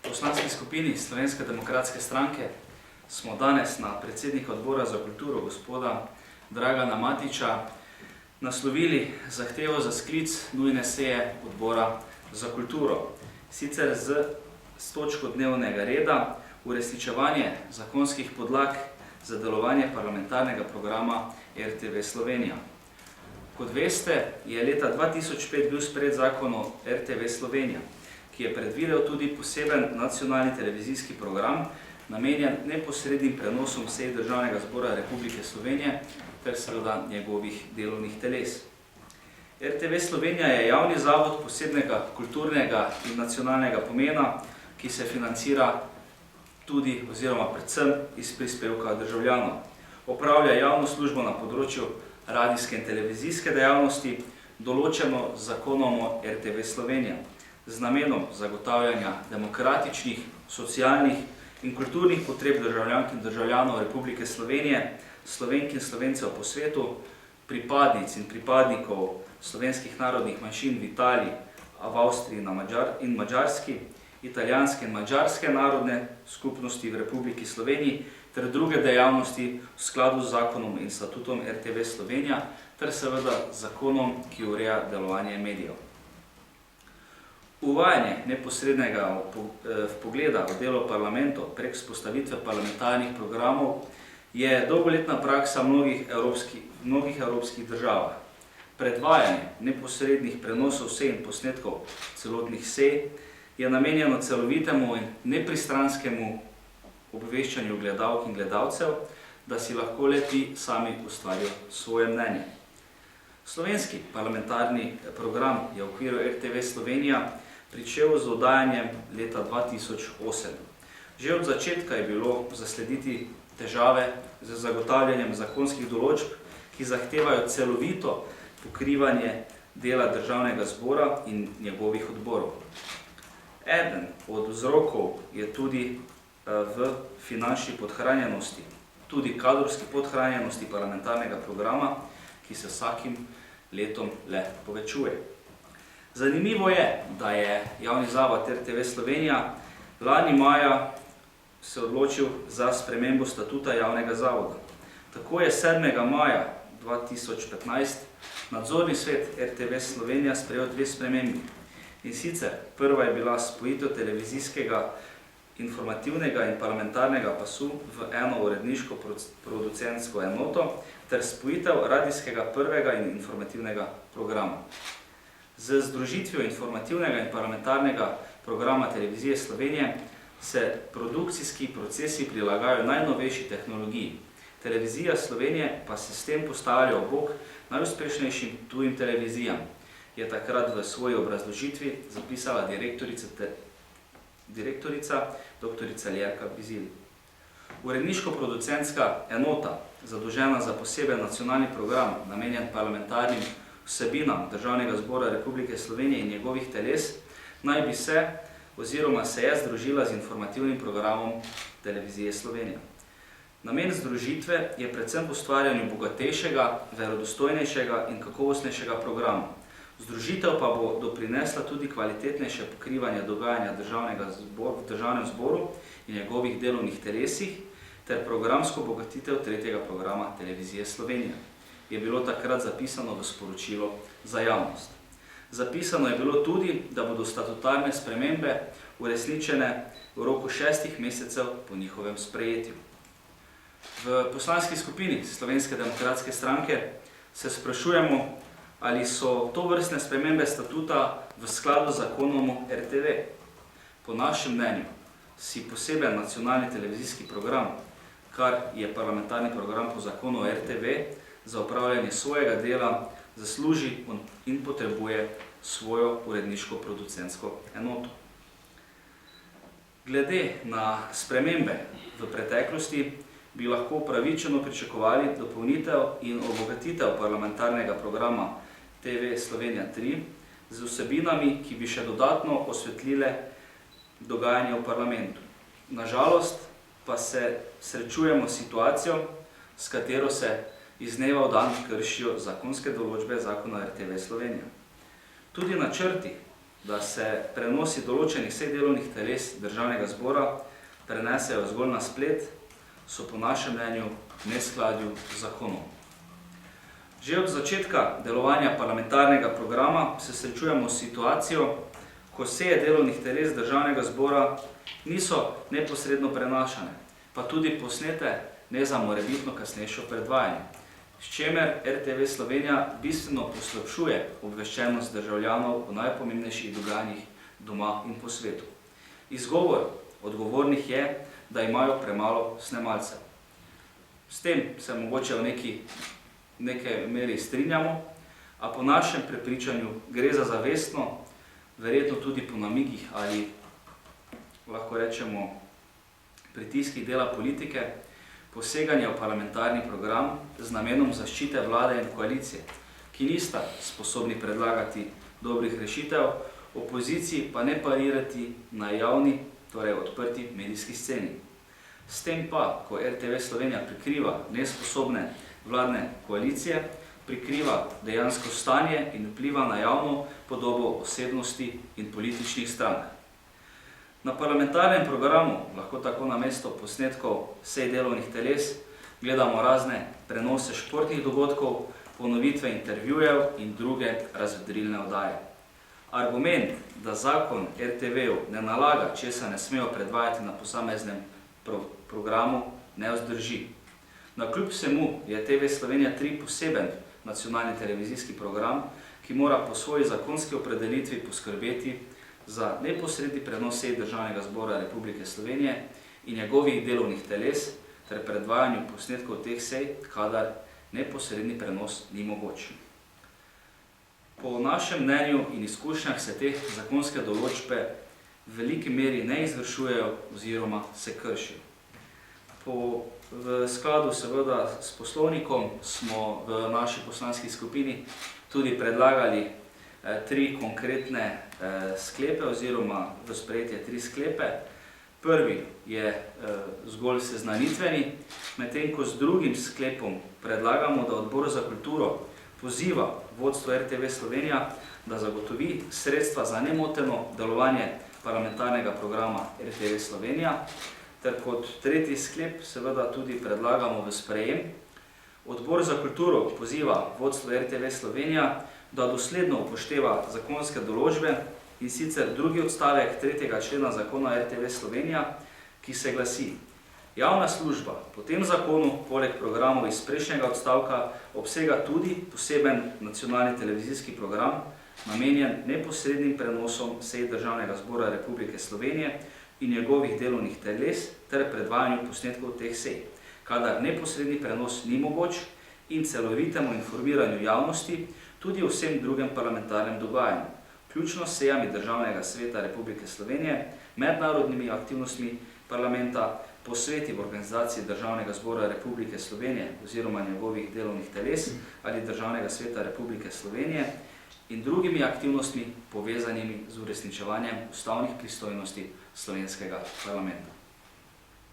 poslanski skupini Slovenske demokratske stranke smo danes na predsednika odbora za kulturo, gospoda Dragana Matića, naslovili zahtevo za sklic nujne seje odbora za kulturo. Sicer s točko dnevnega reda uresničevanje zakonskih podlag za delovanje parlamentarnega programa RTV Slovenija. Kot veste, je leta 2005 bil sprejet zakon o RTV Slovenija, ki je predvidel tudi poseben nacionalni televizijski program, namenjen neposrednim prenosom sej Državnega zbora Republike Slovenije ter seveda njegovih delovnih teles. RTV Slovenija je javni zavod posebnega kulturnega in nacionalnega pomena, ki se financira tudi oziroma predvsem iz prispevka državljanov. Opravlja javno službo na področju radijske in televizijske dejavnosti, določeno z zakonom o RTV Slovenija, z namenom zagotavljanja demokratičnih, socialnih in kulturnih potreb državljank in državljanov Republike Slovenije, Slovenk in Slovencev po svetu, pripadnic in pripadnikov slovenskih narodnih manjšin v Italiji, v Avstriji in Madžarski, italijanske in madžarske narodne skupnosti v Republiki Sloveniji ter druge dejavnosti v skladu z zakonom in statutom RTV Slovenija ter seveda zakonom, ki ureja delovanje medijev. Uvajanje neposrednega vpogleda v delo parlamentov prek vzpostavitve parlamentarnih programov je dolgoletna praksa v mnogih evropskih državah. Predvajanje neposrednih prenosov sej in posnetkov celotnih sej je namenjeno celovitemu in nepristranskemu obveščanju gledalk in gledalcev, da si lahko le-ti sami ustvarijo svoje mnenje. Slovenski parlamentarni program je v okviru RTV Slovenija pričel z oddajanjem leta 2008. Že od začetka je bilo zaslediti težave z zagotavljanjem zakonskih določb, ki zahtevajo celovito pokrivanje dela Državnega zbora in njegovih odborov. Eden od vzrokov je tudi v finančni podhranjenosti, tudi kadrovski podhranjenosti parlamentarnega programa, ki se vsakim letom le povečuje. Zanimivo je, da je javni zavod RTV Slovenija lani maja se odločil za spremembo statuta javnega zavoda. Tako je 7. maja 2015 nadzorni svet RTV Slovenija sprejel dve spremembi. In sicer prva je bila spojitev televizijskega, informativnega in parlamentarnega pasu v eno uredniško producentsko enoto ter spojitev radijskega prvega in informativnega programa. Z združitvijo informativnega in parlamentarnega programa Televizije Slovenije se produkcijski procesi prilagajajo najnovejši tehnologiji. Televizija Slovenije pa se s tem postavlja ob bok najuspešnejšim tujim televizijam, je takrat v svoji obrazložitvi zapisala direktorica dr. Ljerka Bizilj. Uredniško-producentska enota, zadolžena za poseben nacionalni program, namenjen parlamentarnim vsebinam Državnega zbora Republike Slovenije in njegovih teles, naj bi se oziroma se je združila z informativnim programom Televizije Slovenija. Namen združitve je predvsem v ustvarjanju bogatejšega, verodostojnejšega in kakovostnejšega programa. Združitev pa bo doprinesla tudi kvalitetnejše pokrivanje dogajanja v Državnem zboru in njegovih delovnih telesih ter programsko bogatitev tretjega programa Televizije Slovenija, je bilo takrat zapisano v sporočilo za javnost. Zapisano je bilo tudi, da bodo statutarne spremembe uresničene v roku 6 mesecev po njihovem sprejetju. V poslanski skupini Slovenske demokratske stranke se sprašujemo, ali so tovrstne spremembe statuta v skladu z zakonom o RTV. Po našem mnenju si poseben nacionalni televizijski program, kar je parlamentarni program po zakonu o RTV, za upravljanje svojega dela zasluži in potrebuje svojo uredniško-producentsko enoto. Glede na spremembe v preteklosti bi lahko upravičeno pričakovali dopolnitev in obogatitev parlamentarnega programa TV Slovenija 3 z vsebinami, ki bi še dodatno osvetlile dogajanje v parlamentu. Nažalost pa se srečujemo s situacijo, s katero se iz dneva v dan kršijo zakonske določbe zakona RTV Slovenija. Tudi načrti da se prenosi določenih vseh delovnih teles državnega zbora prenesejo zgolj na splet, so po našem mnenju v neskladju z zakonom. Že od začetka delovanja parlamentarnega programa se srečujemo s situacijo, ko seje delovnih teles državnega zbora niso neposredno prenašane, pa tudi posnete ne za morebitno kasnejšo predvajanje, s čimer RTV Slovenija bistveno poslabšuje obveščenost državljanov o najpomembnejših dogajanjih doma in po svetu. Izgovor odgovornih je, da imajo premalo snemalcev. S tem se mogoče v nekaj meri strinjamo, a po našem prepričanju gre za zavestno, verjetno tudi po namigih ali lahko rečemo pritiskih dela politike, poseganje v parlamentarni program z namenom zaščite vlade in koalicije, ki nista sposobni predlagati dobrih rešitev, opoziciji pa ne parirati na javni, torej odprti medijski sceni. S tem pa, ko RTV Slovenija prikriva nesposobne vladne koalicije, prikriva dejansko stanje in vpliva na javno podobo osebnosti in političnih strank. Na parlamentarnem programu lahko tako namesto posnetkov sej delovnih teles gledamo razne prenose športnih dogodkov, ponovitve intervjujev in druge razvedrilne oddaje. Argument, da zakon RTV-ju ne nalaga, česa ne smejo predvajati na posameznem programu, ne vzdrži. Navkljub vsemu je TV Slovenija 3 poseben nacionalni televizijski program, ki mora po svoji zakonski opredelitvi poskrbeti za neposredni prenos sej Državnega zbora Republike Slovenije in njegovih delovnih teles ter predvajanju posnetkov teh sej, kadar neposredni prenos ni mogoč. Po našem mnenju in izkušnjah se te zakonske določbe v veliki meri ne izvršujejo oziroma se kršijo. V skladu seveda s poslovnikom smo v naši poslanski skupini tudi predlagali 3 konkretne sklepe oziroma v sprejetje 3 sklepe. Prvi je zgolj seznanitveni, medtem ko z drugim sklepom predlagamo, da Odbor za kulturo poziva vodstvo RTV Slovenija, da zagotovi sredstva za nemoteno delovanje parlamentarnega programa RTV Slovenija, ter kot tretji sklep seveda tudi predlagamo v sprejem. Odbor za kulturo poziva vodstvo RTV Slovenija, da dosledno upošteva zakonske določbe in sicer drugi odstavek 3. člena zakona RTV Slovenija, ki se glasi: javna služba po tem zakonu, poleg programov iz prejšnjega odstavka, obsega tudi poseben nacionalni televizijski program, namenjen neposrednim prenosom sej Državnega zbora Republike Slovenije in njegovih delovnih teles ter predvajanju posnetkov teh sej, kadar neposredni prenos ni mogoč, in celovitemu informiranju javnosti tudi o vsem drugem parlamentarnem dogajanju, vključno s sejami Državnega sveta Republike Slovenije, mednarodnimi aktivnostmi parlamenta, posveti v organizaciji Državnega zbora Republike Slovenije oziroma njegovih delovnih teles ali Državnega sveta Republike Slovenije in drugimi aktivnostmi povezanimi z uresničevanjem ustavnih pristojnosti slovenskega parlamenta.